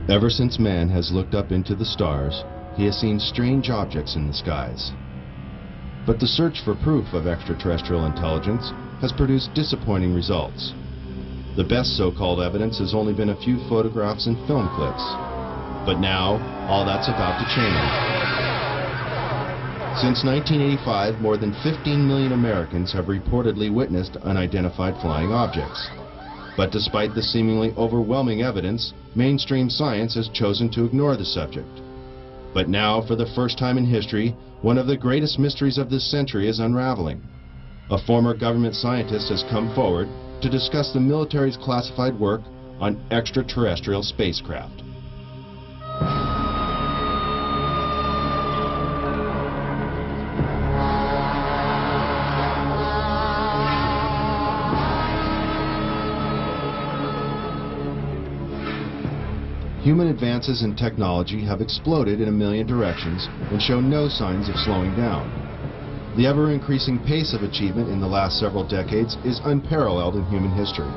Ever since man has looked up into the stars, he has seen strange objects in the skies. But the search for proof of extraterrestrial intelligence has produced disappointing results. The best so-called evidence has only been a few photographs and film clips. But now, all that's about to change. Since 1985, more than 15 million Americans have reportedly witnessed unidentified flying objects. But despite the seemingly overwhelming evidence, mainstream science has chosen to ignore the subject. But now, for the first time in history, one of the greatest mysteries of this century is unraveling. A former government scientist has come forward to discuss the military's classified work on extraterrestrial spacecraft. Human advances in technology have exploded in a million directions and show no signs of slowing down. The ever-increasing pace of achievement in the last several decades is unparalleled in human history.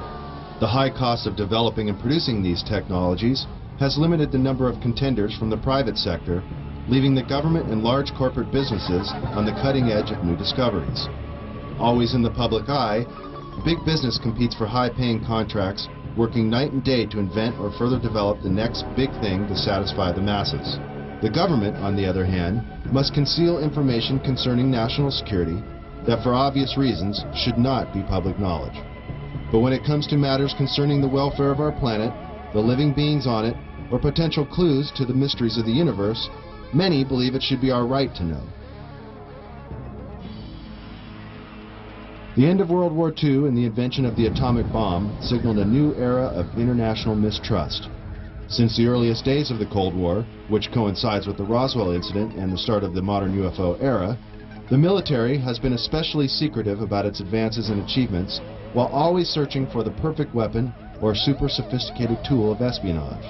The high cost of developing and producing these technologies has limited the number of contenders from the private sector, leaving the government and large corporate businesses on the cutting edge of new discoveries. Always in the public eye, big business competes for high-paying contracts, working night and day to invent or further develop the next big thing to satisfy the masses. The government, on the other hand, must conceal information concerning national security that, for obvious reasons, should not be public knowledge. But when it comes to matters concerning the welfare of our planet, the living beings on it, or potential clues to the mysteries of the universe, many believe it should be our right to know. The end of World War II and the invention of the atomic bomb signaled a new era of international mistrust. Since the earliest days of the Cold War, which coincides with the Roswell incident and the start of the modern UFO era, the military has been especially secretive about its advances and achievements, while always searching for the perfect weapon or super sophisticated tool of espionage.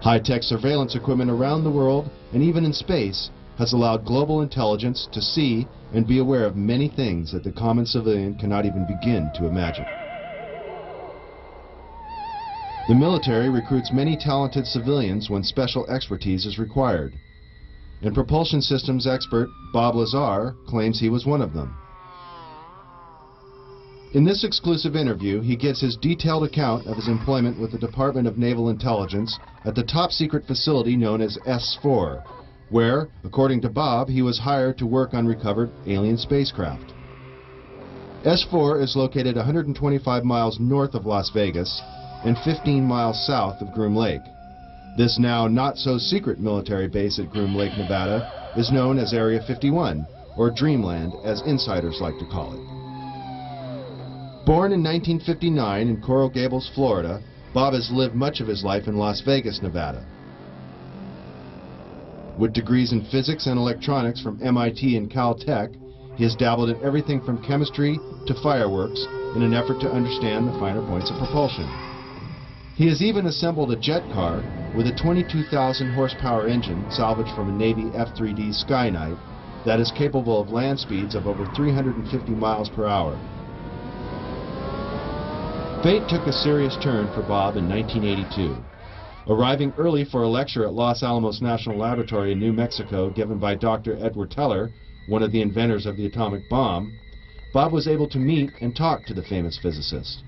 High-tech surveillance equipment around the world, and even in space, has allowed global intelligence to see and be aware of many things that the common civilian cannot even begin to imagine. The military recruits many talented civilians when special expertise is required, and propulsion systems expert Bob Lazar claims he was one of them. In this exclusive interview, he gives his detailed account of his employment with the Department of Naval Intelligence at the top-secret facility known as S4, where, according to Bob, he was hired to work on recovered alien spacecraft. S4 is located 125 miles north of Las Vegas and 15 miles south of Groom Lake. This now not-so-secret military base at Groom Lake, Nevada, is known as Area 51, or Dreamland, as insiders like to call it. Born in 1959 in Coral Gables, Florida, Bob has lived much of his life in Las Vegas, Nevada. With degrees in physics and electronics from MIT and Caltech, he has dabbled in everything from chemistry to fireworks in an effort to understand the finer points of propulsion. He has even assembled a jet car with a 22,000 horsepower engine salvaged from a Navy F-3D Skynight that is capable of land speeds of over 350 miles per hour. Fate took a serious turn for Bob in 1982. Arriving early for a lecture at Los Alamos National Laboratory in New Mexico given by Dr. Edward Teller, one of the inventors of the atomic bomb, Bob was able to meet and talk to the famous physicist.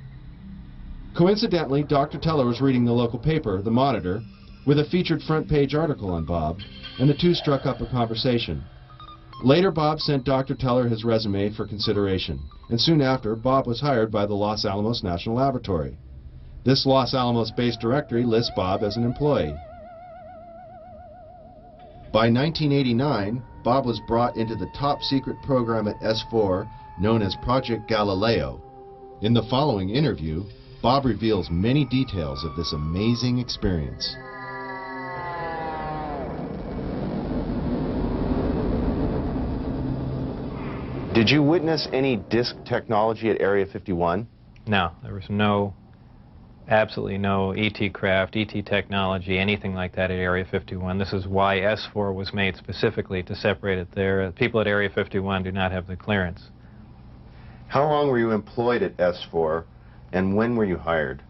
Coincidentally, Dr. Teller was reading the local paper, The Monitor, with a featured front-page article on Bob, and the two struck up a conversation. Later, Bob sent Dr. Teller his resume for consideration, and soon after, Bob was hired by the Los Alamos National Laboratory. This Los Alamos-based directory lists Bob as an employee. By 1989, Bob was brought into the top-secret program at S4 known as Project Galileo. In the following interview, Bob reveals many details of this amazing experience. Did you witness any disk technology at Area 51? No, there was absolutely no ET craft, ET technology, anything like that at Area 51. This is why S4 was made specifically to separate it there. People at Area 51 do not have the clearance. How long were you employed at S4 And when were you hired?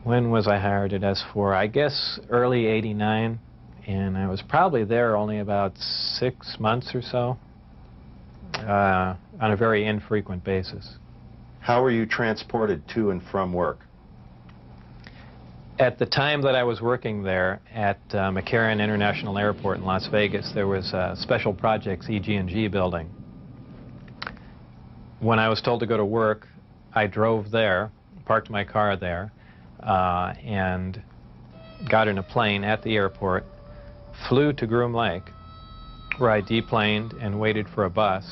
When was I hired at S4? I guess early '89, and I was probably there only about 6 months or so, on a very infrequent basis. How were you transported to and from work? At the time that I was working there at McCarran International Airport in Las Vegas, there was a Special Projects EG&G building. When I was told to go to work, I drove there, parked my car there, and got in a plane at the airport, flew to Groom Lake, where I deplaned and waited for a bus,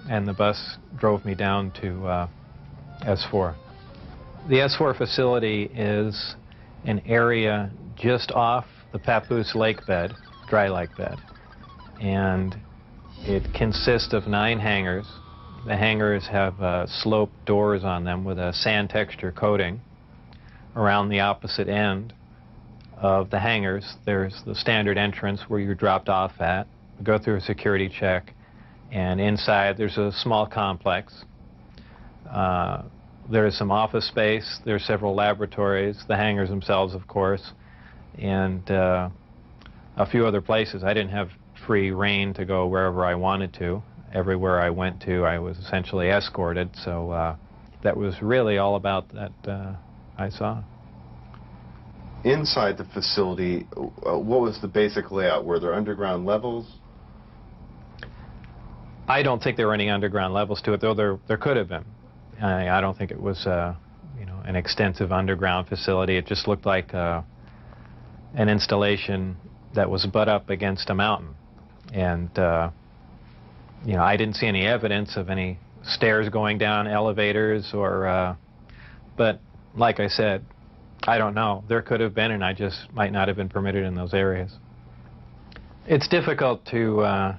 and the bus drove me down to S4. The S4 facility is an area just off the Papoose lake bed, dry lake bed, and it consists of 9 hangars. The hangars have sloped doors on them with a sand texture coating. Around the opposite end of the hangars, there's the standard entrance where you're dropped off at, go through a security check, and inside there's a small complex. There's some office space, there's several laboratories, the hangars themselves, of course, and a few other places. I didn't have free rein to go wherever I wanted to. Everywhere I went to, I was essentially escorted, so that was really all about that I saw. Inside the facility, what was the basic layout? Were there underground levels? I don't think there were any underground levels to it, though there could have been. I don't think it was an extensive underground facility. It just looked like an installation that was butt up against a mountain. And I didn't see any evidence of any stairs going down, elevators, or but like I said, I don't know. There could have been, and I just might not have been permitted in those areas. It's difficult to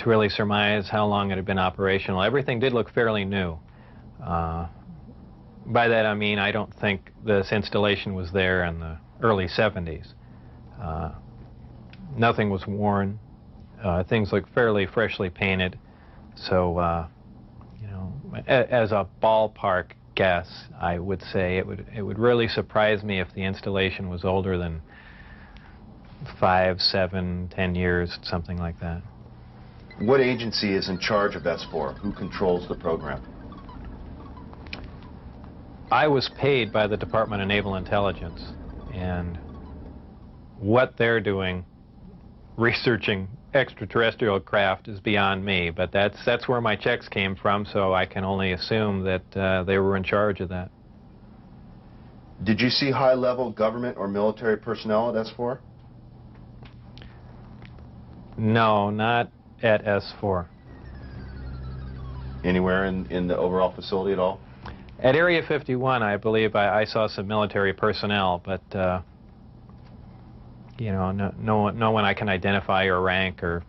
really surmise how long it had been operational. Everything did look fairly new. By that I mean I don't think this installation was there in the early 70s. Nothing was worn. Things look fairly freshly painted, so as a ballpark guess, I would say it would really surprise me if the installation was older than 5, 7, 10 years, something like that. What agency is in charge of S4? Who controls the program? I was paid by the Department of Naval Intelligence, and what they're doing researching extraterrestrial craft is beyond me, but that's where my checks came from, so I can only assume that they were in charge of that. Did you see high-level government or military personnel at S4? No, not at S4. Anywhere in the overall facility at all? At Area 51, I believe I saw some military personnel, but no one I can identify or rank or.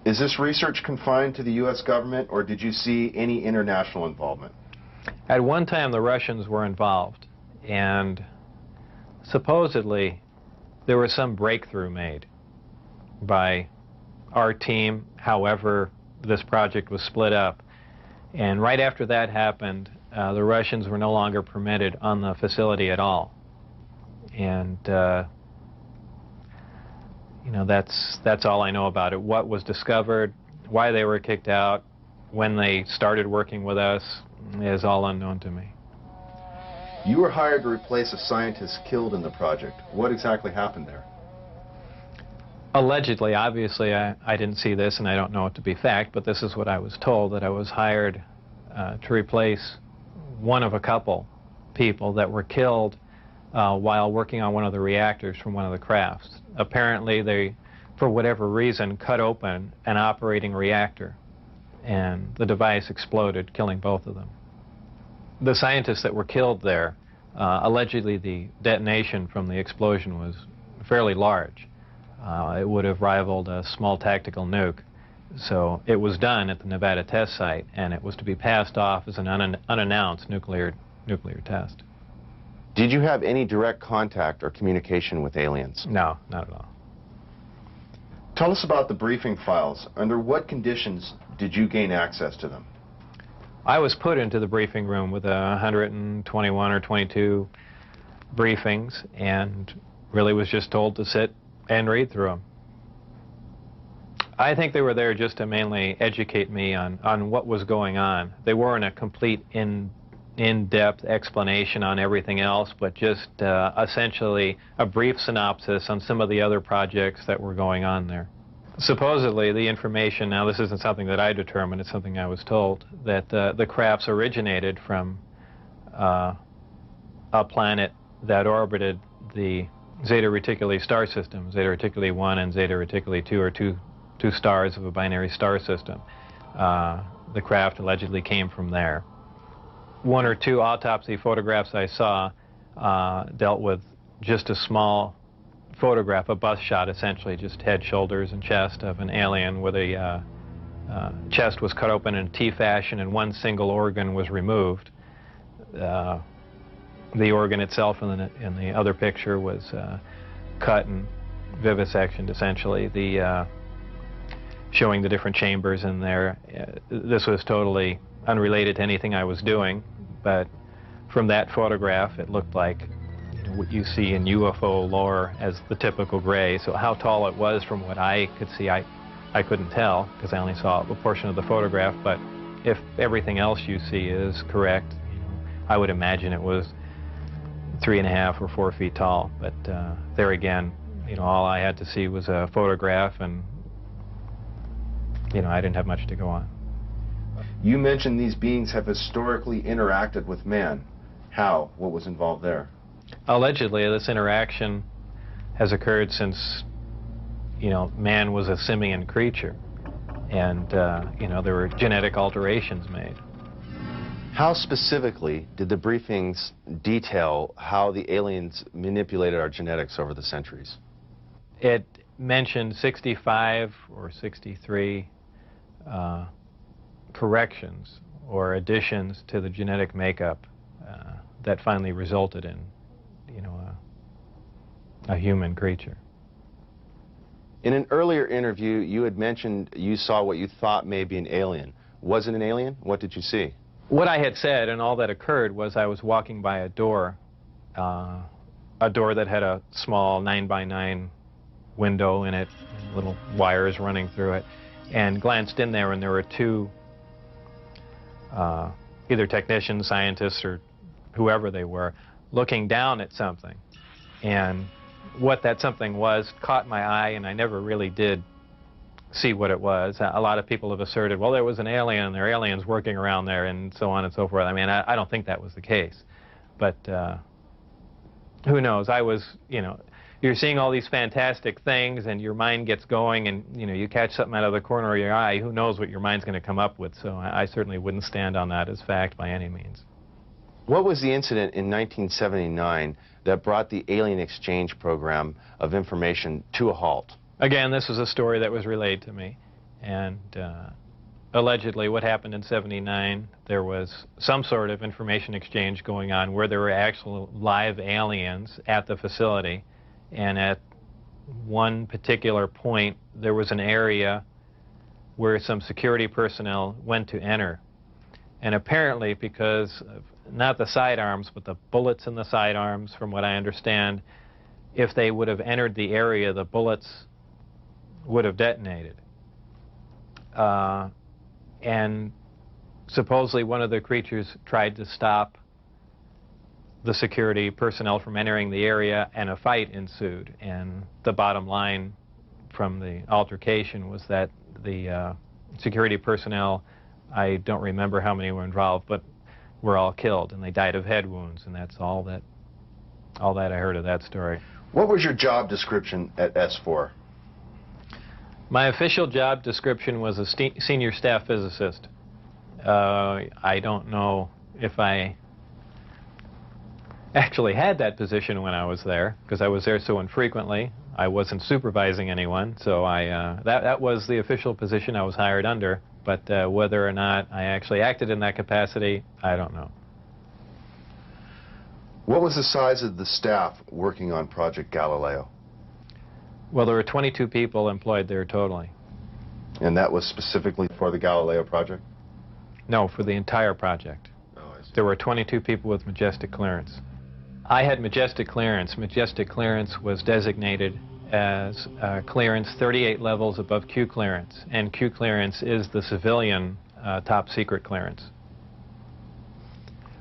Is this research confined to the U.S. government, or did you see any international involvement? At one time, the Russians were involved, and supposedly there was some breakthrough made by our team. However, this project was split up, and right after that happened, the Russians were no longer permitted on the facility at all. And that's all I know about it. What was discovered, why they were kicked out, when they started working with us is all unknown to me. You were hired to replace a scientist killed in the project. What exactly happened there? Allegedly, obviously, I didn't see this, and I don't know it to be fact, but this is what I was told, that I was hired to replace one of a couple people that were killed while working on one of the reactors from one of the crafts. Apparently, they, for whatever reason, cut open an operating reactor, and the device exploded, killing both of them. The scientists that were killed there, allegedly the detonation from the explosion was fairly large. It would have rivaled a small tactical nuke. So it was done at the Nevada test site, and it was to be passed off as an unannounced nuclear test. Did you have any direct contact or communication with aliens? No, not at all. Tell us about the briefing files. Under what conditions did you gain access to them? I was put into the briefing room with 121 or 22 briefings and really was just told to sit and read through them. I think they were there just to mainly educate me on what was going on. They weren't a complete in-depth explanation on everything else, but just essentially a brief synopsis on some of the other projects that were going on there. Supposedly, the information, now this isn't something that I determined, it's something I was told, that the crafts originated from a planet that orbited the Zeta Reticuli star system. Zeta Reticuli 1 and Zeta Reticuli 2 are two stars of a binary star system. The craft allegedly came from there. One or two autopsy photographs I saw dealt with just a small photograph, a bust shot essentially, just head, shoulders, and chest of an alien where the chest was cut open in a T fashion and one single organ was removed. The organ itself in the other picture was cut and vivisectioned essentially. Showing the different chambers in there. This was totally unrelated to anything I was doing, but from that photograph it looked like what you see in UFO lore as the typical gray. So how tall it was from what I could see, I couldn't tell because I only saw a portion of the photograph, but if everything else you see is correct, I would imagine it was 3.5 or 4 feet tall. But there again, all I had to see was a photograph, and I didn't have much to go on. You mentioned these beings have historically interacted with man. How? What was involved there? Allegedly, this interaction has occurred since, man was a simian creature, and, there were genetic alterations made. How specifically did the briefings detail how the aliens manipulated our genetics over the centuries? It mentioned 65 or 63 corrections or additions to the genetic makeup that finally resulted in, a human creature. In an earlier interview, you had mentioned you saw what you thought may be an alien. Was it an alien? What did you see? What I had said and all that occurred was I was walking by a door that had a small 9x9 window in it, little wires running through it, and glanced in there, and there were two either technicians, scientists, or whoever they were, looking down at something. And what that something was caught my eye, and I never really did see what it was. A lot of people have asserted, well, there was an alien, and there are aliens working around there, and so on and so forth. I mean, I don't think that was the case. But who knows? I was, you're seeing all these fantastic things, and your mind gets going, and, you catch something out of the corner of your eye. Who knows what your mind's going to come up with? So I certainly wouldn't stand on that as fact by any means. What was the incident in 1979 that brought the alien exchange program of information to a halt? Again, this was a story that was relayed to me, and allegedly what happened in '79, there was some sort of information exchange going on where there were actual live aliens at the facility, and at one particular point there was an area where some security personnel went to enter, and apparently because of not the sidearms but the bullets in the sidearms, from what I understand, if they would have entered the area, the bullets would have detonated. And supposedly one of the creatures tried to stop the security personnel from entering the area, and a fight ensued. And the bottom line from the altercation was that the security personnel, I don't remember how many were involved, but were all killed, and they died of head wounds, and that's all that I heard of that story. What was your job description at S4? My official job description was a senior staff physicist. I don't know if I actually had that position when I was there, because I was there so infrequently. I wasn't supervising anyone, so that was the official position I was hired under. But whether or not I actually acted in that capacity, I don't know. What was the size of the staff working on Project Galileo? Well, there were 22 people employed there totally. And that was specifically for the Galileo project? No, for the entire project. Oh, I see. There were 22 people with majestic clearance. I had majestic clearance. Majestic clearance was designated as clearance 38 levels above Q clearance, and Q clearance is the civilian top secret clearance.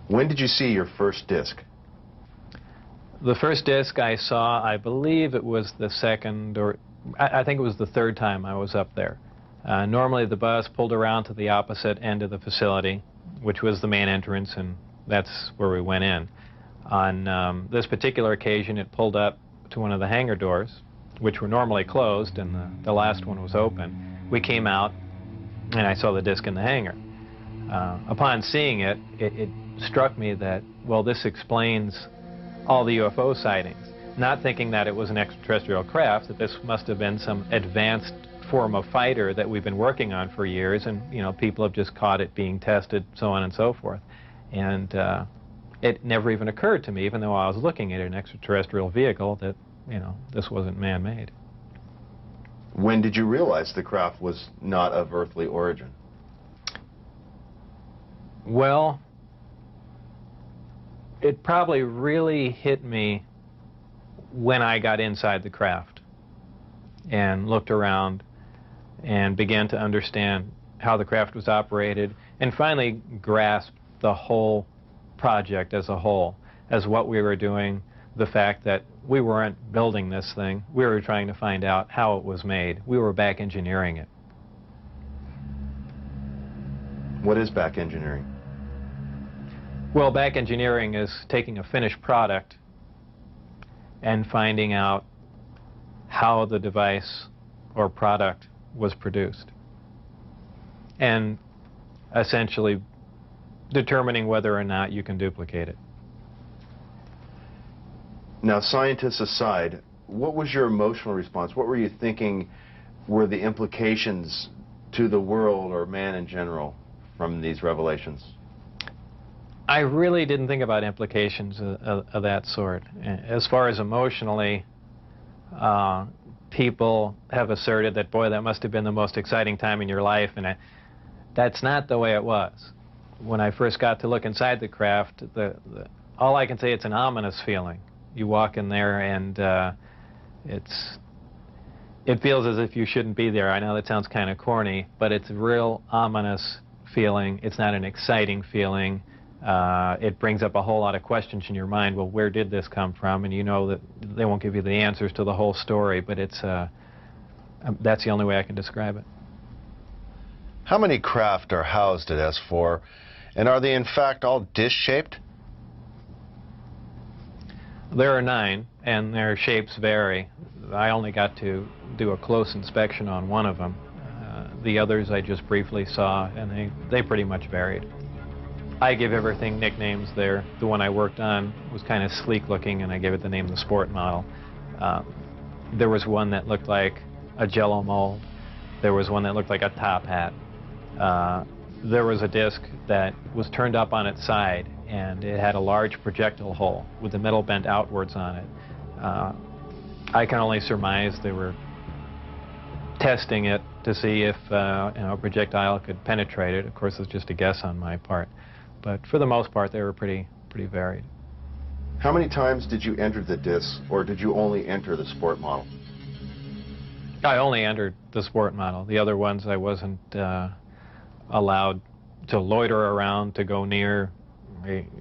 When did you see your first disc? The first disc I saw, I believe it was the second, or I think it was the third time I was up there. Normally the bus pulled around to the opposite end of the facility, which was the main entrance, and that's where we went in. On this particular occasion, it pulled up to one of the hangar doors, which were normally closed, and the last one was open. We came out, and I saw the disc in the hangar. Upon seeing it, it struck me that, well, this explains all the UFO sightings. Not thinking that it was an extraterrestrial craft, that this must have been some advanced form of fighter that we've been working on for years, and people have just caught it being tested, so on and so forth. And it never even occurred to me, even though I was looking at an extraterrestrial vehicle, that this wasn't man-made. When did you realize the craft was not of earthly origin? Well, it probably really hit me when I got inside the craft and looked around and began to understand how the craft was operated, and finally grasped the whole project as a whole, as what we were doing, the fact that we weren't building this thing, we were trying to find out how it was made. We were back engineering it. What is back engineering? Well, back engineering is taking a finished product and finding out how the device or product was produced, and essentially determining whether or not you can duplicate it. Now, scientists aside, what was your emotional response? What were you thinking were the implications to the world or man in general from these revelations? I really didn't think about implications of that sort. As far as emotionally, people have asserted that, boy, that must have been the most exciting time in your life, and that's not the way it was. When I first got to look inside the craft, all I can say, it's an ominous feeling. You walk in there and it feels as if you shouldn't be there. I know that sounds kind of corny, but it's a real ominous feeling. It's not an exciting feeling. It brings up a whole lot of questions in your mind. Well, where did this come from? And you know that they won't give you the answers to the whole story, but that's the only way I can describe it. How many craft are housed at S4, and are they in fact all dish-shaped? There are 9, and their shapes vary. I only got to do a close inspection on one of them. The others I just briefly saw, and they pretty much varied. I give everything nicknames there. The one I worked on was kind of sleek looking, and I gave it the name the Sport Model. There was one that looked like a Jell-O mold. There was one that looked like a top hat. There was a disc that was turned up on its side, and it had a large projectile hole with the metal bent outwards on it. I can only surmise they were testing it to see if a projectile could penetrate it. Of course, it's just a guess on my part. But for the most part, they were pretty varied. How many times did you enter the disc, or did you only enter the Sport Model? I only entered the Sport Model. The other ones I wasn't allowed to loiter around, to go near,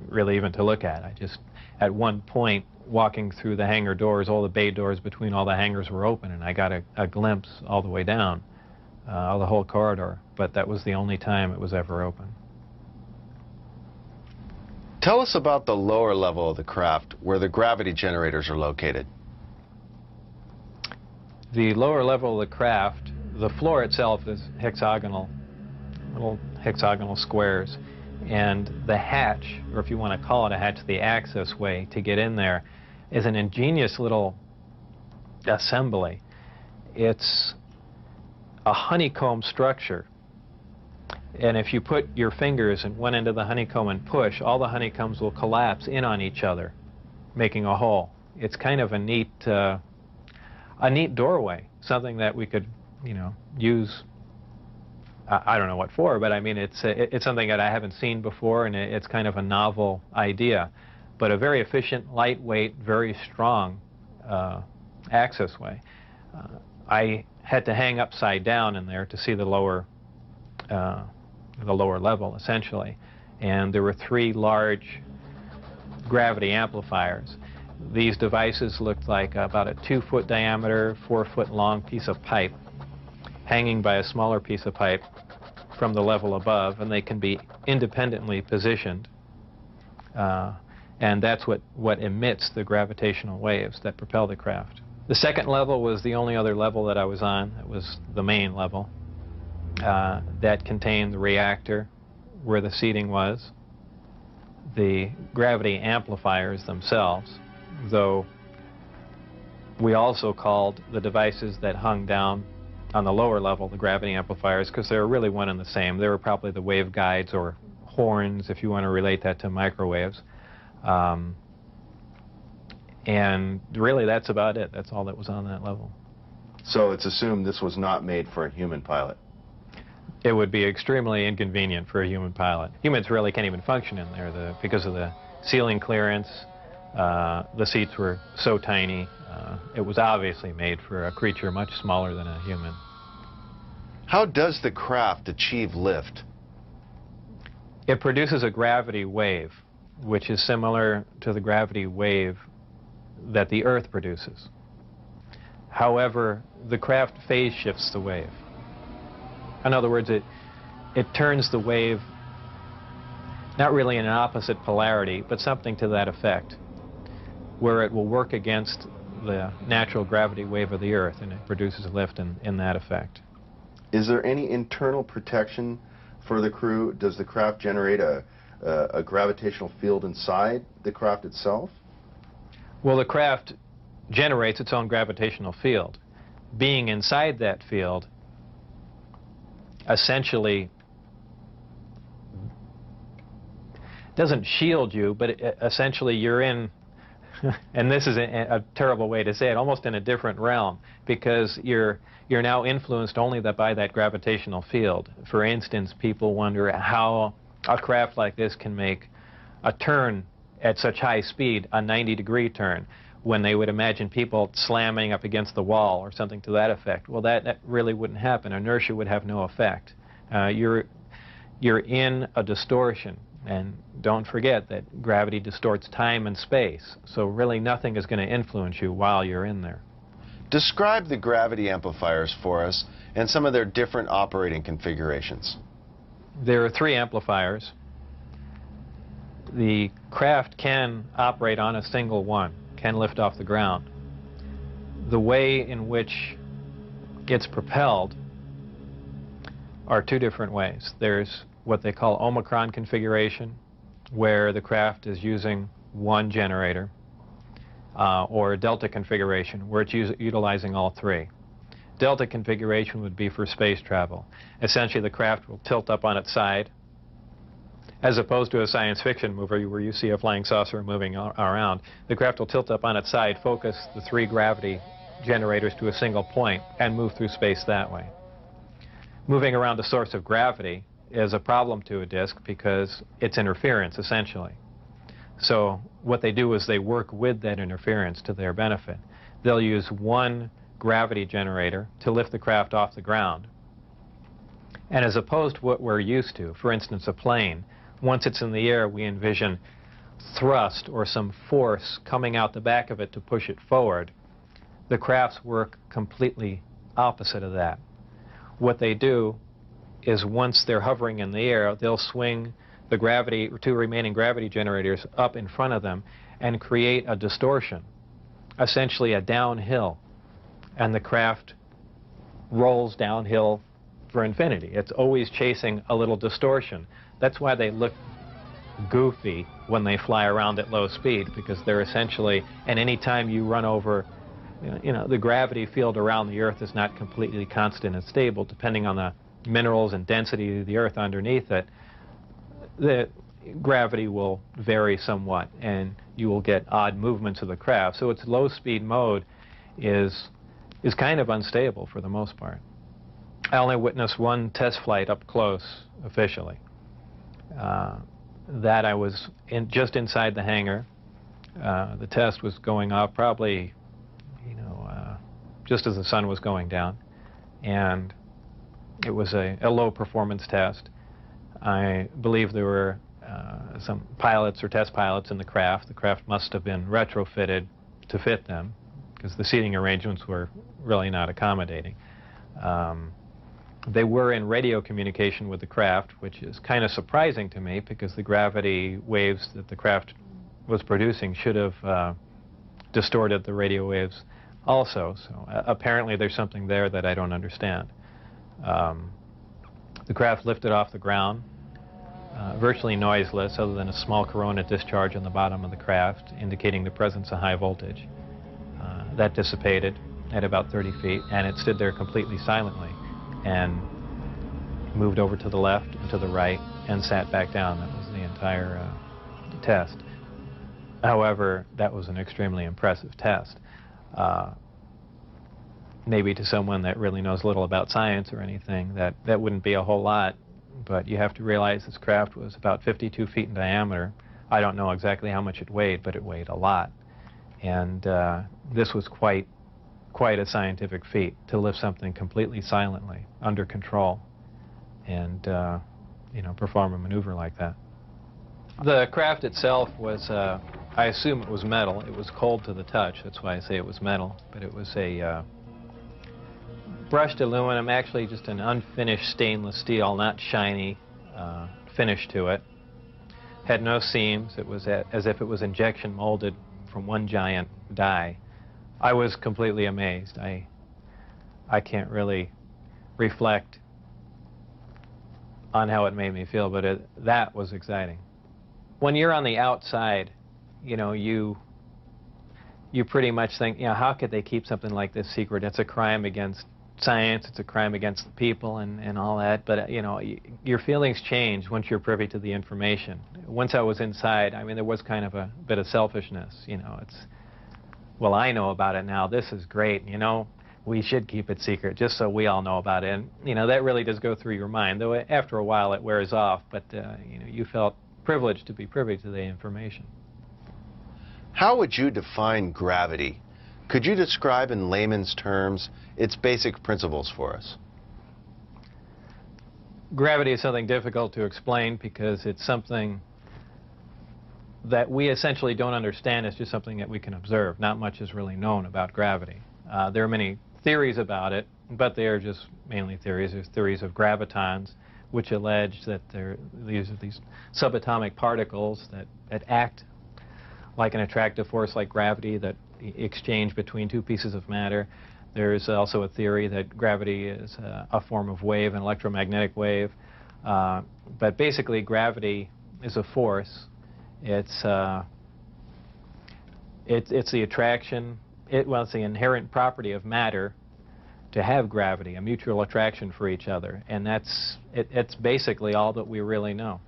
really even to look at. I just, at one point, walking through the hangar doors, all the bay doors between all the hangars were open, and I got a glimpse all the way down, the whole corridor, but that was the only time it was ever open. Tell us about the lower level of the craft, where the gravity generators are located. The lower level of the craft, the floor itself is hexagonal, little hexagonal squares, and the hatch, or if you want to call it a hatch, the access way to get in there, is an ingenious little assembly. It's a honeycomb structure, and if you put your fingers in one end of the honeycomb and push, all the honeycombs will collapse in on each other, making a hole. It's kind of a neat doorway, something that we could, use I don't know what for, but I mean, it's something that I haven't seen before, and it's kind of a novel idea. But a very efficient, lightweight, very strong access way. I had to hang upside down in there to see the lower level, essentially. And there were 3 large gravity amplifiers. These devices looked like about a 2-foot diameter, 4-foot long piece of pipe hanging by a smaller piece of pipe from the level above, and they can be independently positioned. And that's what emits the gravitational waves that propel the craft. The second level was the only other level that I was on. It was the main level that contained the reactor where the seating was, the gravity amplifiers themselves, though we also called the devices that hung down on the lower level the gravity amplifiers, because they were really one and the same. They were probably the waveguides or horns, if you want to relate that to microwaves. And really, that's about it. That's all that was on that level. So it's assumed this was not made for a human pilot. It would be extremely inconvenient for a human pilot. Humans really can't even function in there because of the ceiling clearance. The seats were so tiny. It was obviously made for a creature much smaller than a human. How does the craft achieve lift? It produces a gravity wave, which is similar to the gravity wave that the Earth produces. However, the craft phase shifts the wave. In other words, it turns the wave not really in an opposite polarity, but something to that effect, where it will work against the natural gravity wave of the Earth, and it produces a lift in that effect. Is there any internal protection for the crew? Does the craft generate a gravitational field inside the craft itself? Well, the craft generates its own gravitational field. Being inside that field essentially doesn't shield you, but essentially you're in, and this is a terrible way to say it, almost in a different realm, because you're now influenced only by that gravitational field. For instance, people wonder how a craft like this can make a turn at such high speed, a 90-degree turn, when they would imagine people slamming up against the wall or something to that effect. Well, that really wouldn't happen. Inertia would have no effect. You're in a distortion, and don't forget that gravity distorts time and space, so really nothing is going to influence you while you're in there. Describe the gravity amplifiers for us and some of their different operating configurations. There are 3 amplifiers. The craft can operate on a single one, can lift off the ground. The way in which it's propelled are 2 different ways. There's what they call Omicron configuration, where the craft is using one generator, or Delta configuration, where it's utilizing all 3. Delta configuration would be for space travel. Essentially, the craft will tilt up on its side, as opposed to a science fiction movie where you see a flying saucer moving around. The craft will tilt up on its side, focus the 3 gravity generators to a single point, and move through space that way. Moving around a source of gravity is a problem to a disk because it's interference, essentially. So what they do is they work with that interference to their benefit. They'll use one gravity generator to lift the craft off the ground. And as opposed to what we're used to, for instance, a plane, once it's in the air, we envision thrust or some force coming out the back of it to push it forward. The crafts work completely opposite of that. What they do is once they're hovering in the air, they'll swing the 2 remaining gravity generators up in front of them and create a distortion, essentially a downhill, and the craft rolls downhill for infinity. It's always chasing a little distortion. That's why they look goofy when they fly around at low speed, because they're essentially, and any time you run over, the gravity field around the Earth is not completely constant and stable, depending on the minerals and density of the Earth underneath it. The gravity will vary somewhat, and you will get odd movements of the craft. So its low-speed mode is kind of unstable for the most part. I only witnessed one test flight up close, officially. That I was just inside the hangar. The test was going off probably, just as the sun was going down. And it was a low performance test. I believe there were some pilots or test pilots in the craft. The craft must have been retrofitted to fit them, because the seating arrangements were really not accommodating. They were in radio communication with the craft, which is kind of surprising to me, because the gravity waves that the craft was producing should have distorted the radio waves also. So apparently there's something there that I don't understand. The craft lifted off the ground, virtually noiseless, other than a small corona discharge on the bottom of the craft, indicating the presence of high voltage. That dissipated at about 30 feet, and it stood there completely silently, and moved over to the left and to the right, and sat back down. That was the entire test. However, that was an extremely impressive test. Maybe to someone that really knows little about science or anything, that wouldn't be a whole lot, but you have to realize this craft was about 52 feet in diameter. I don't know exactly how much it weighed, but it weighed a lot. And this was quite a scientific feat, to lift something completely silently, under control, and perform a maneuver like that. The craft itself was, I assume it was metal. It was cold to the touch, that's why I say it was metal, but it was a brushed aluminum, actually just an unfinished stainless steel, not shiny finish to it. Had no seams. It was as if it was injection molded from one giant die. I was completely amazed. I can't really reflect on how it made me feel, but that was exciting. When you're on the outside, you pretty much think, how could they keep something like this secret? It's a crime against science, it's a crime against the people and all that, but your feelings change once you're privy to the information. Once I was inside, I mean, there was kind of a bit of selfishness, it's, well, I know about it now, this is great, we should keep it secret just so we all know about it, and that really does go through your mind, though after a while it wears off, but you felt privileged to be privy to the information. How would you define gravity? Could you describe in layman's terms its basic principles for us? Gravity is something difficult to explain because it's something that we essentially don't understand. It's just something that we can observe. Not much is really known about gravity. There are many theories about it, but they are just mainly theories. There's theories of gravitons, which allege that these are these subatomic particles that act like an attractive force like gravity, that exchange between two pieces of matter. There's also a theory that gravity is a form of wave, an electromagnetic wave. But basically, gravity is a force. It's the attraction. It's the inherent property of matter to have gravity, a mutual attraction for each other, and it's basically all that we really know.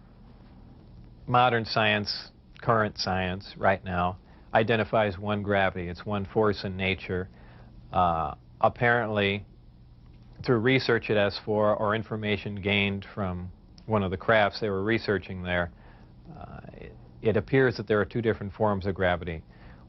Modern science, current science, right now, identifies one gravity. It's one force in nature. Apparently, through research at S4 or information gained from one of the crafts they were researching there, it appears that there are two different forms of gravity.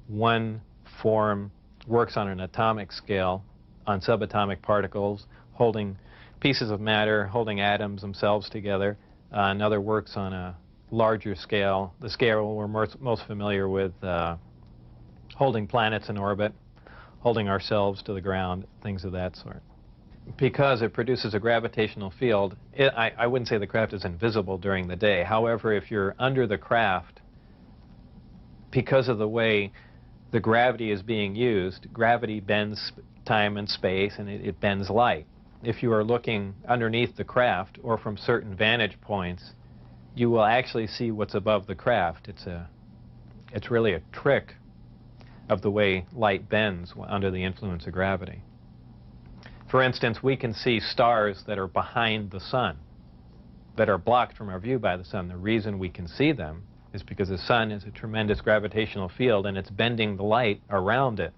One form works on an atomic scale, on subatomic particles, holding pieces of matter, holding atoms themselves together. Another works on a larger scale, the scale we're most familiar with, holding planets in orbit, holding ourselves to the ground, things of that sort. Because it produces a gravitational field, I wouldn't say the craft is invisible during the day. However, if you're under the craft, because of the way the gravity is being used, gravity bends time and space, and it bends light. If you are looking underneath the craft or from certain vantage points, you will actually see what's above the craft. It's really a trick of the way light bends under the influence of gravity. For instance, we can see stars that are behind the sun, that are blocked from our view by the sun. The reason we can see them is because the sun is a tremendous gravitational field, and it's bending the light around it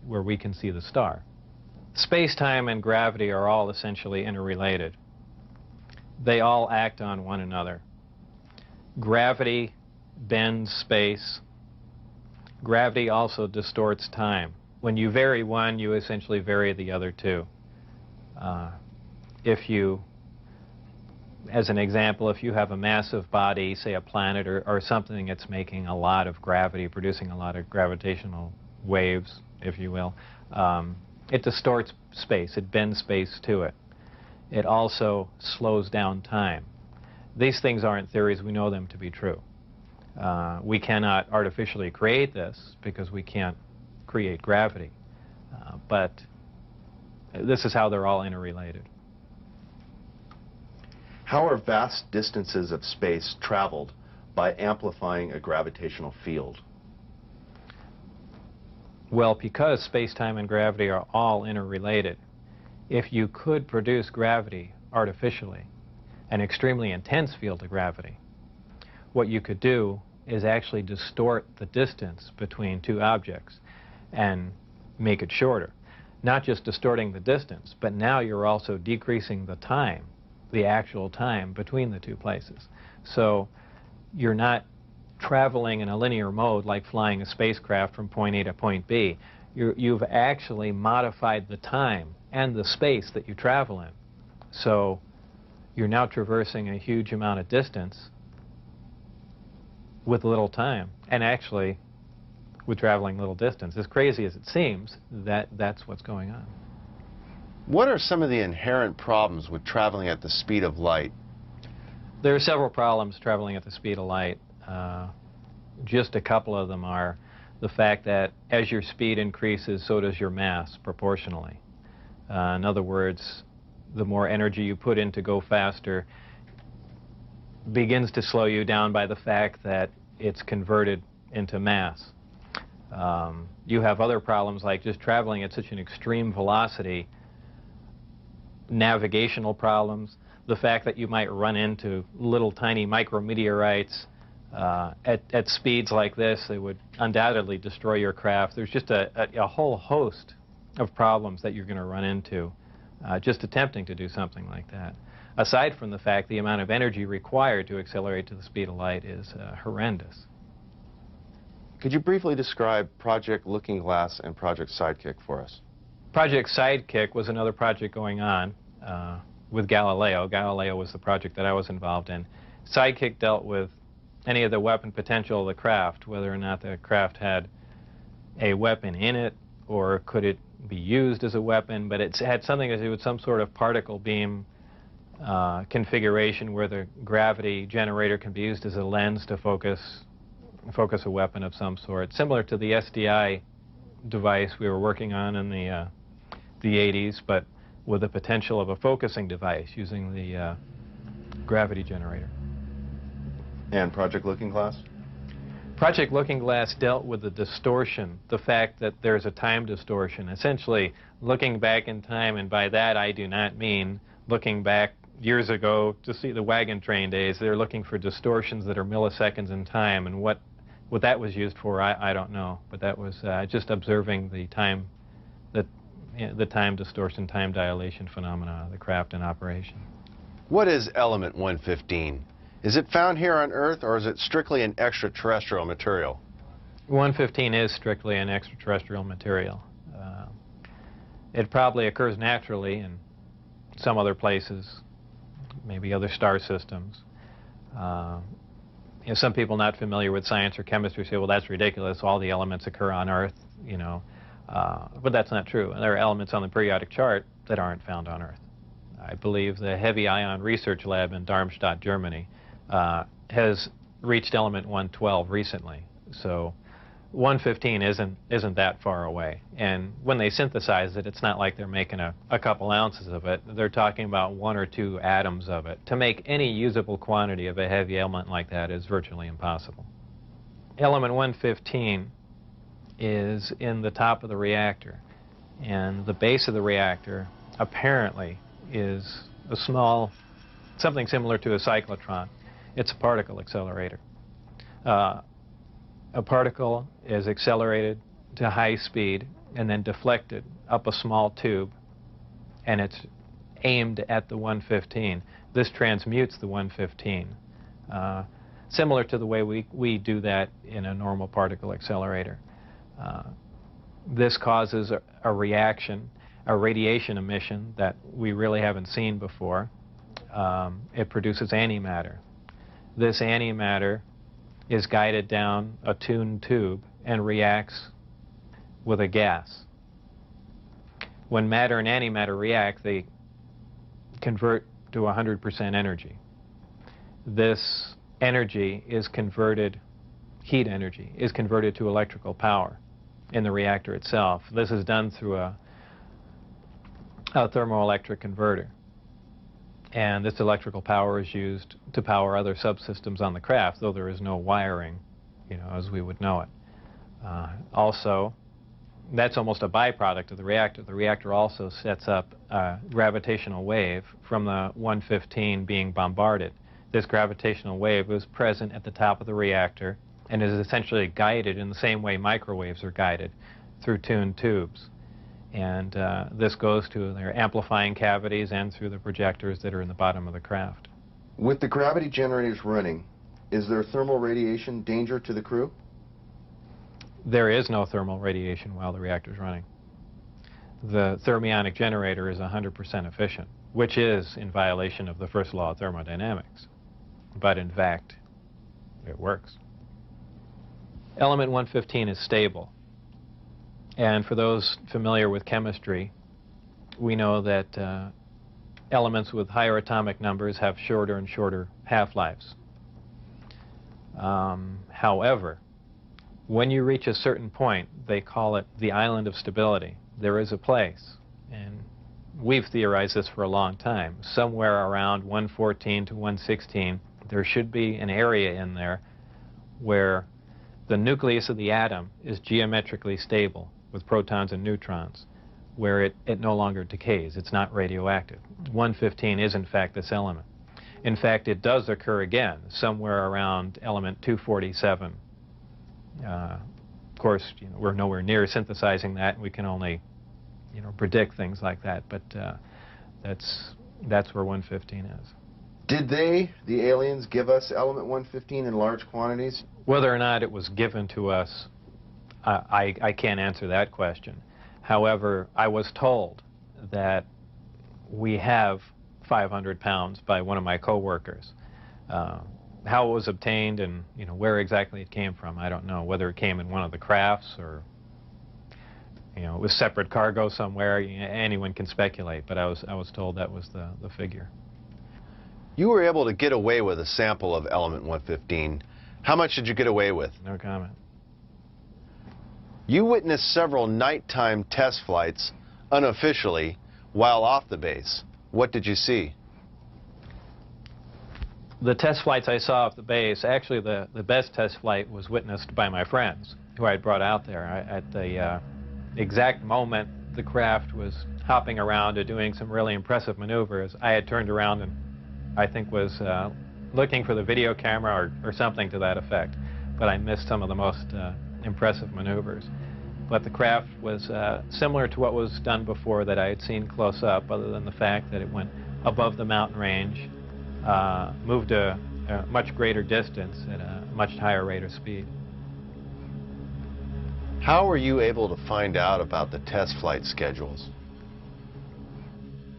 where we can see the star. Space-time and gravity are all essentially interrelated. They all act on one another. Gravity bends space. Gravity also distorts time. When you vary one, you essentially vary the other two. As an example, if you have a massive body, say a planet or something that's making a lot of gravity, producing a lot of gravitational waves, if you will, it distorts space. It bends space to it. It also slows down time. These things aren't theories. We know them to be true. We cannot artificially create this because we can't create gravity. But this is how they're all interrelated. How are vast distances of space traveled by amplifying a gravitational field? Well, because space-time and gravity are all interrelated, if you could produce gravity artificially, an extremely intense field of gravity, what you could do is actually distort the distance between two objects and make it shorter. Not just distorting the distance, but now you're also decreasing the time, the actual time between the two places. So you're not traveling in a linear mode like flying a spacecraft from point A to point B. You've actually modified the time and the space that you travel in. So you're now traversing a huge amount of distance with little time, and actually with traveling little distance. As crazy as it seems, that's what's going on. What are some of the inherent problems with traveling at the speed of light? There are several problems traveling at the speed of light. Just a couple of them are the fact that as your speed increases, so does your mass proportionally. In other words, the more energy you put in to go faster begins to slow you down by the fact that it's converted into mass. You have other problems like just traveling at such an extreme velocity, navigational problems, the fact that you might run into little tiny micrometeorites at speeds like this. They would undoubtedly destroy your craft. There's just a whole host of problems that you're going to run into just attempting to do something like that. Aside from the fact the amount of energy required to accelerate to the speed of light is horrendous. Could you briefly describe Project Looking Glass and Project Sidekick for us? Project Sidekick was another project going on with Galileo. Galileo was the project that I was involved in. Sidekick dealt with any of the weapon potential of the craft, whether or not the craft had a weapon in it or could it be used as a weapon, but it had something to do with some sort of particle beam configuration where the gravity generator can be used as a lens to focus a weapon of some sort, similar to the SDI device we were working on in the 80s, but with the potential of a focusing device using the gravity generator. And Project Looking Glass? Project Looking Glass dealt with the distortion, the fact that there's a time distortion, essentially looking back in time, and by that I do not mean looking back years ago to see the wagon train days. They're looking for distortions that are milliseconds in time, and what that was used for, I don't know, but that was just observing the time, the time distortion, time dilation phenomena of the craft in operation. What is element 115? Is it found here on Earth, or is it strictly an extraterrestrial material? 115 is strictly an extraterrestrial material. It probably occurs naturally in some other places, maybe other star systems. Some people not familiar with science or chemistry say, well, that's ridiculous, all the elements occur on Earth, but that's not true. There are elements on the periodic chart that aren't found on Earth. I believe the Heavy Ion Research Lab in Darmstadt, Germany, has reached element 112 recently. So 115 isn't that far away. And when they synthesize it, it's not like they're making a couple ounces of it. They're talking about 1 or 2 atoms of it. To make any usable quantity of a heavy element like that is virtually impossible. Element 115 is in the top of the reactor. And the base of the reactor apparently is a small, something similar to a cyclotron. It's a particle accelerator. A particle is accelerated to high speed and then deflected up a small tube and it's aimed at the 115. This transmutes the 115, similar to the way we do that in a normal particle accelerator. This causes a reaction, a radiation emission that we really haven't seen before. It produces antimatter. This antimatter is guided down a tuned tube and reacts with a gas. When matter and antimatter react, they convert to 100% energy. This energy is converted, heat energy, is converted to electrical power in the reactor itself. This is done through a thermoelectric converter. And this electrical power is used to power other subsystems on the craft, though there is no wiring, as we would know it. Also, that's almost a byproduct of the reactor. The reactor also sets up a gravitational wave from the 115 being bombarded. This gravitational wave is present at the top of the reactor and is essentially guided in the same way microwaves are guided, through tuned tubes. And this goes to their amplifying cavities and through the projectors that are in the bottom of the craft. With the gravity generators running, is there thermal radiation danger to the crew? There is no thermal radiation while the reactor is running. The thermionic generator is 100% efficient, which is in violation of the first law of thermodynamics. But in fact, it works. Element 115 is stable. And for those familiar with chemistry, we know that elements with higher atomic numbers have shorter and shorter half-lives. However, when you reach a certain point, they call it the island of stability. There is a place, and we've theorized this for a long time, somewhere around 114 to 116, there should be an area in there where the nucleus of the atom is geometrically stable with protons and neutrons, where it no longer decays. It's not radioactive. 115 is, in fact, this element. In fact, it does occur again somewhere around element 247. Of course, we're nowhere near synthesizing that. We can only, predict things like that. But that's where 115 is. Did they, the aliens, give us element 115 in large quantities? Whether or not it was given to us, I can't answer that question. However, I was told that we have 500 pounds by one of my co-workers. How it was obtained and where exactly it came from, I don't know. Whether it came in one of the crafts or it was separate cargo somewhere, anyone can speculate. But I was told that was the figure. You were able to get away with a sample of element 115. How much did you get away with? No comment. You witnessed several nighttime test flights unofficially while off the base. What did you see? The test flights I saw off the base, actually the best test flight was witnessed by my friends who I had brought out there. At the exact moment the craft was hopping around and doing some really impressive maneuvers, I had turned around and I think was looking for the video camera or something to that effect. But I missed some of the most impressive maneuvers. But the craft was similar to what was done before that I had seen close up, other than the fact that it went above the mountain range, moved a much greater distance at a much higher rate of speed. How were you able to find out about the test flight schedules?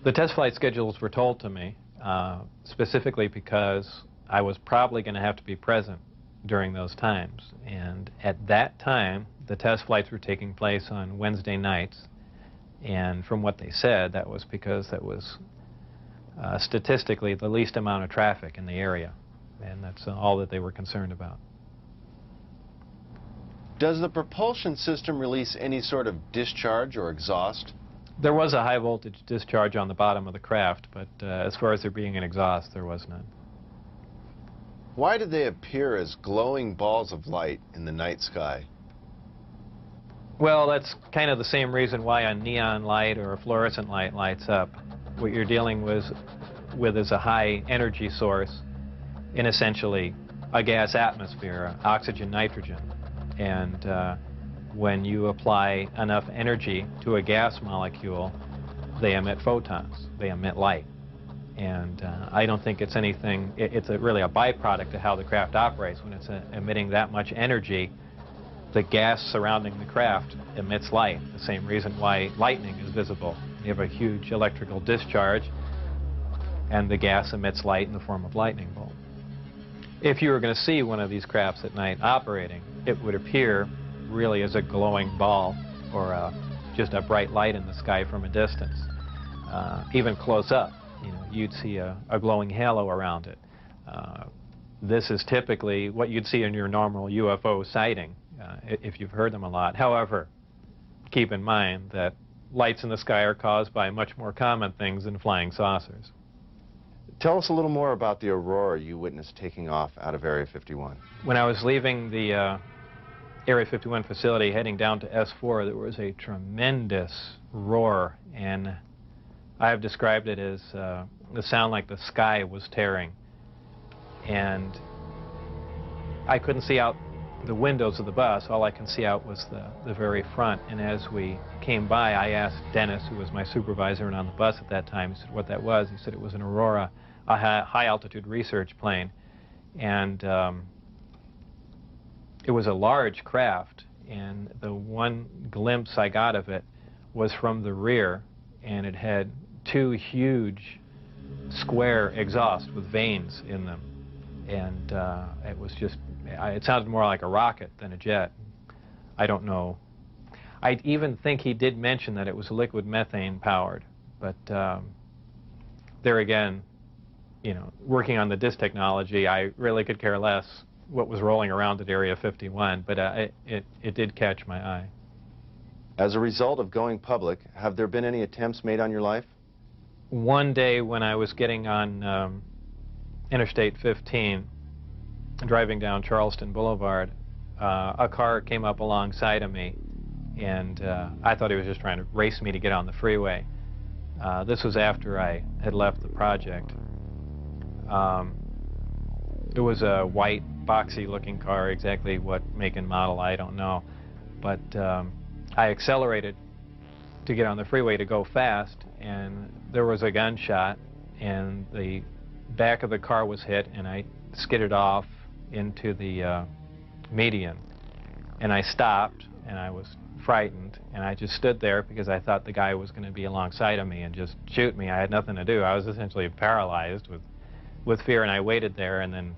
The test flight schedules were told to me specifically because I was probably going to have to be present during those times. And at that time, the test flights were taking place on Wednesday nights. And from what they said, that was because that was statistically the least amount of traffic in the area. And that's all that they were concerned about. Does the propulsion system release any sort of discharge or exhaust? There was a high voltage discharge on the bottom of the craft, but as far as there being an exhaust, there was none. Why do they appear as glowing balls of light in the night sky? Well, that's kind of the same reason why a neon light or a fluorescent light lights up. What you're dealing with is a high energy source in essentially a gas atmosphere, oxygen, nitrogen. And when you apply enough energy to a gas molecule, they emit photons. They emit light. And I don't think it's anything, it's really a byproduct of how the craft operates. When it's emitting that much energy, the gas surrounding the craft emits light, the same reason why lightning is visible. You have a huge electrical discharge, and the gas emits light in the form of lightning bolt. If you were going to see one of these crafts at night operating, it would appear really as a glowing ball or just a bright light in the sky from a distance. Even close up, you'd see a glowing halo around it. This is typically what you'd see in your normal UFO sighting, if you've heard them a lot. However, keep in mind that lights in the sky are caused by much more common things than flying saucers. Tell us a little more about the aurora you witnessed taking off out of Area 51. When I was leaving the Area 51 facility heading down to S4, there was a tremendous roar, and I have described it as the sound like the sky was tearing. And I couldn't see out the windows of the bus. All I can see out was the very front. And as we came by, I asked Dennis, who was my supervisor and on the bus at that time, he said what that was. He said it was an Aurora, a high-altitude research plane. And it was a large craft, and the one glimpse I got of it was from the rear, and it had two huge square exhausts with vanes in them. And it was just, it sounded more like a rocket than a jet. I don't know. I even think he did mention that it was liquid methane powered, but there again, working on the disk technology, I really could care less what was rolling around at Area 51, but it did catch my eye. As a result of going public, have there been any attempts made on your life? One day when I was getting on Interstate 15, driving down Charleston Boulevard, a car came up alongside of me, and I thought he was just trying to race me to get on the freeway. This was after I had left the project. It was a white, boxy-looking car. Exactly what make and model, I don't know. But I accelerated to get on the freeway to go fast, and there was a gunshot, and the back of the car was hit, and I skidded off into the median. And I stopped, and I was frightened, and I just stood there because I thought the guy was going to be alongside of me and just shoot me. I had nothing to do. I was essentially paralyzed with fear, and I waited there, and then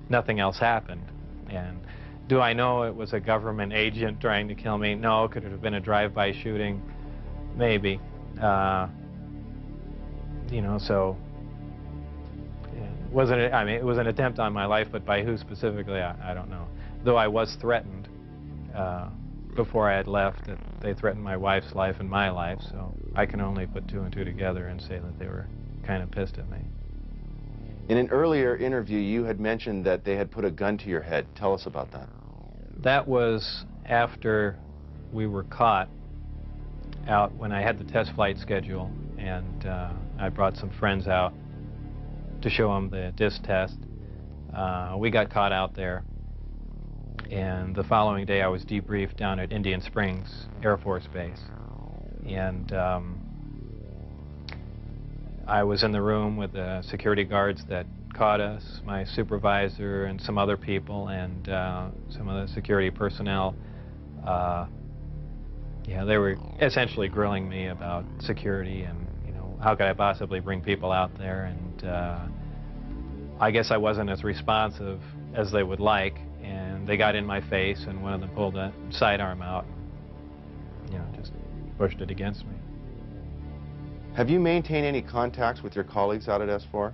nothing else happened. And do I know it was a government agent trying to kill me? No. Could it have been a drive-by shooting? Maybe. So it wasn't. I mean, it was an attempt on my life, but by who specifically, I don't know. Though I was threatened before I had left, that they threatened my wife's life and my life, so I can only put two and two together and say that they were kind of pissed at me. In an earlier interview, you had mentioned that they had put a gun to your head. Tell us about that. That was after we were caught out when I had the test flight schedule, and I brought some friends out to show them the disc test. We got caught out there, and the following day I was debriefed down at Indian Springs Air Force Base. And I was in the room with the security guards that caught us, my supervisor and some other people, and some of the security personnel. Yeah, they were essentially grilling me about security and, how could I possibly bring people out there, and I guess I wasn't as responsive as they would like, and they got in my face, and one of them pulled a sidearm out and, just pushed it against me. Have you maintained any contacts with your colleagues out at S4?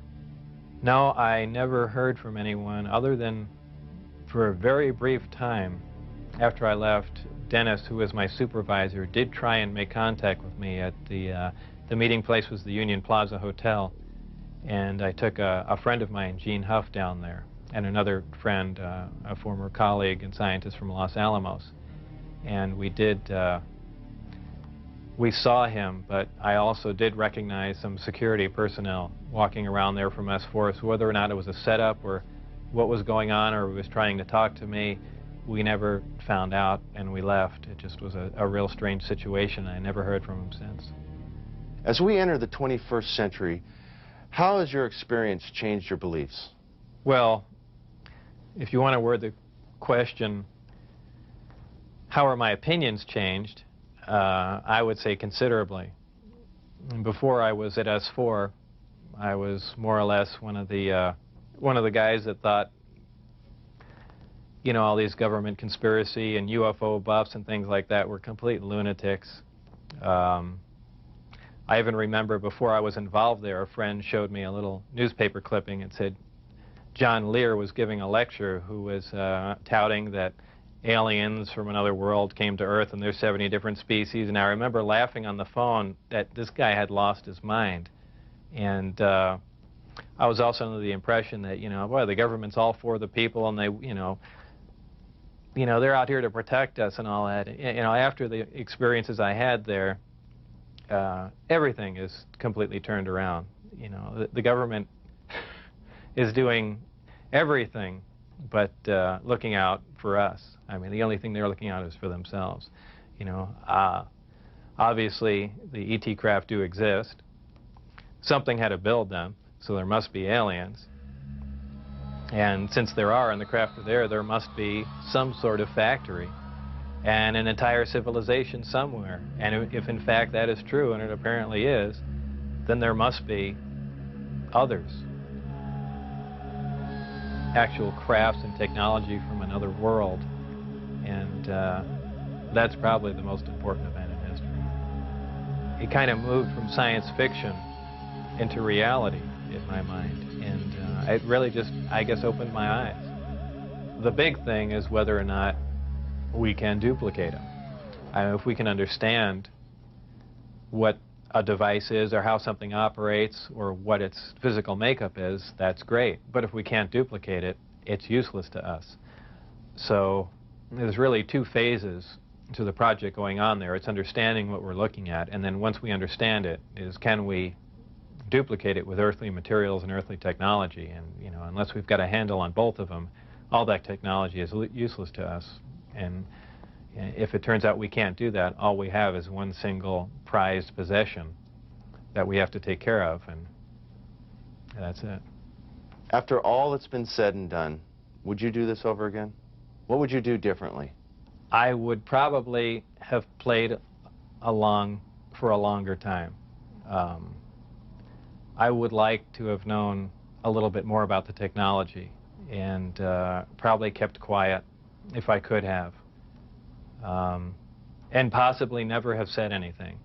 No, I never heard from anyone other than for a very brief time after I left. Dennis, who was my supervisor, did try and make contact with me at the meeting place was the Union Plaza Hotel, and I took a friend of mine, Gene Huff, down there, and another friend, a former colleague and scientist from Los Alamos, and we saw him, but I also did recognize some security personnel walking around there from S4, so whether or not it was a setup or what was going on or he was trying to talk to me, we never found out, and we left. It just was a real strange situation. I never heard from him since. As we enter the 21st century, how has your experience changed your beliefs? Well, if you want to word the question, how are my opinions changed, I would say considerably. Before I was at S4, I was more or less one of the guys that thought, you know, all these government conspiracy and UFO buffs and things like that were complete lunatics. I even remember before I was involved there, a friend showed me a little newspaper clipping. It said John Lear was giving a lecture who was touting that aliens from another world came to Earth and there's 70 different species. And I remember laughing on the phone that this guy had lost his mind. And I was also under the impression that, you know, boy, the government's all for the people and they, you know, they're out here to protect us and all that. You know, after the experiences I had there, everything is completely turned around. You know, the government is doing everything but looking out for us. I mean, the only thing they're looking out is for themselves. You know, obviously the ET craft do exist. Something had to build them, so there must be aliens. And since there are and the craft are there, there must be some sort of factory and an entire civilization somewhere. And if in fact that is true, and it apparently is, then there must be others. Actual crafts and technology from another world. And that's probably the most important event in history. It kind of moved from science fiction into reality in my mind. And it really just, I guess, opened my eyes. The big thing is whether or not we can duplicate them. I mean, if we can understand what a device is or how something operates or what its physical makeup is, that's great. But if we can't duplicate it, it's useless to us. So there's really two phases to the project going on there. It's understanding what we're looking at, and then once we understand it, is can we duplicate it with earthly materials and earthly technology? And, you know, unless we've got a handle on both of them, all that technology is useless to us. And if it turns out we can't do that, all we have is one single prized possession that we have to take care of, and that's it. After all that's been said and done, would you do this over again? What would you do differently? I would probably have played along for a longer time. I would like to have known a little bit more about the technology and probably kept quiet if I could have. And possibly never have said anything.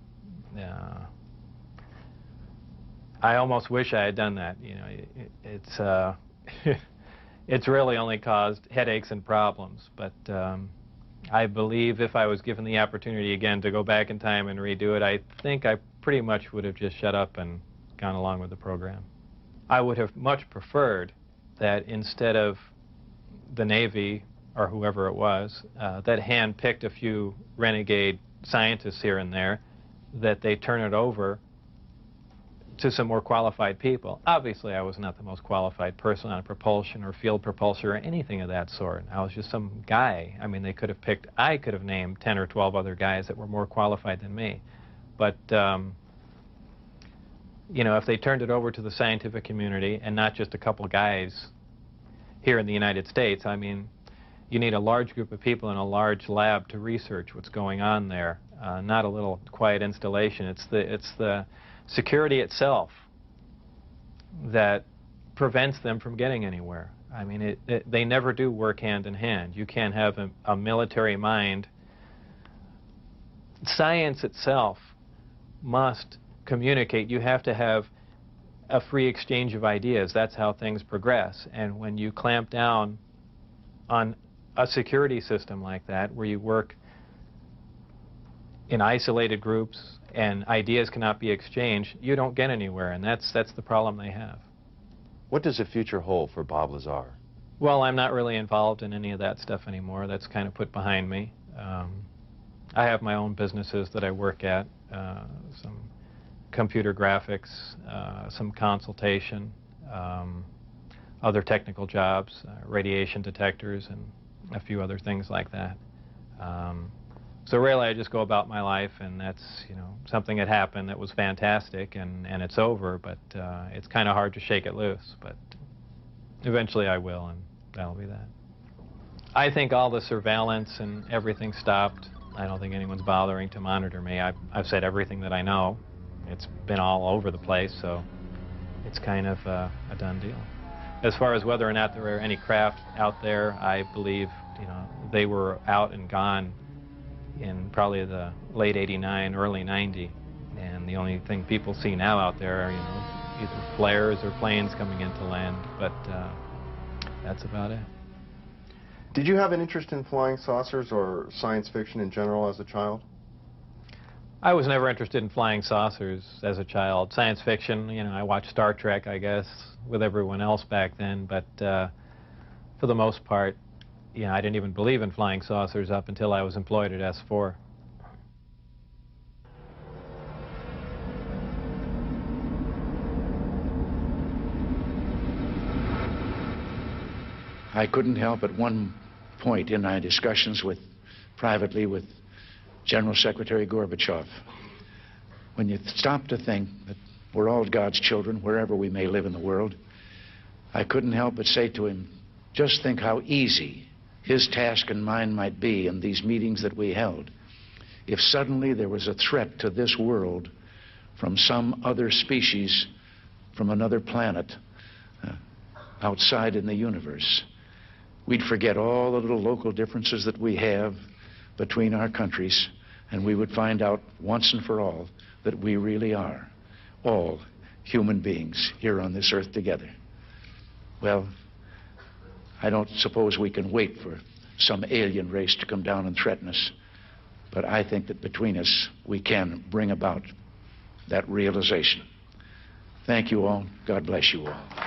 I almost wish I had done that. You know, it's really only caused headaches and problems. But I believe if I was given the opportunity again to go back in time and redo it, I think I pretty much would have just shut up and gone along with the program. I would have much preferred that instead of the Navy or whoever it was, that hand-picked a few renegade scientists here and there, that they turn it over to some more qualified people. Obviously, I was not the most qualified person on propulsion or field propulsion or anything of that sort. I was just some guy. I mean, they could have picked, I could have named 10 or 12 other guys that were more qualified than me. But, you know, if they turned it over to the scientific community and not just a couple guys here in the United States, I mean, you need a large group of people in a large lab to research what's going on there, not a little quiet installation. It's the security itself that prevents them from getting anywhere. I mean, they never do work hand in hand. You can't have a military mind. Science itself must communicate. You have to have a free exchange of ideas. That's how things progress. And when you clamp down on a security system like that, where you work in isolated groups and ideas cannot be exchanged, you don't get anywhere, and that's the problem they have. What does the future hold for Bob Lazar? Well, I'm not really involved in any of that stuff anymore. That's kind of put behind me. I have my own businesses that I work at, some computer graphics, some consultation, other technical jobs, radiation detectors, and a few other things like that. So really I just go about my life, and that's, something that happened that was fantastic, and it's over, but it's kind of hard to shake it loose, but eventually I will, and that'll be that. I think all the surveillance and everything stopped. I don't think anyone's bothering to monitor me. I've said everything that I know. It's been all over the place, so it's kind of a done deal. As far as whether or not there are any craft out there, I believe, they were out and gone in probably the late '89, early '90, and the only thing people see now out there are, either flares or planes coming into land, but that's about it. Did you have an interest in flying saucers or science fiction in general as a child? I was never interested in flying saucers as a child. Science fiction, I watched Star Trek, I guess, with everyone else back then, but for the most part, I didn't even believe in flying saucers up until I was employed at S4. I couldn't help at one point in my discussions privately with General Secretary Gorbachev, when you stop to think that we're all God's children, wherever we may live in the world, I couldn't help but say to him, just think how easy his task and mine might be in these meetings that we held if suddenly there was a threat to this world from some other species, from another planet, outside in the universe. We'd forget all the little local differences that we have between our countries, and we would find out once and for all that we really are all human beings here on this earth together. Well, I don't suppose we can wait for some alien race to come down and threaten us, but I think that between us we can bring about that realization. Thank you all. God bless you all.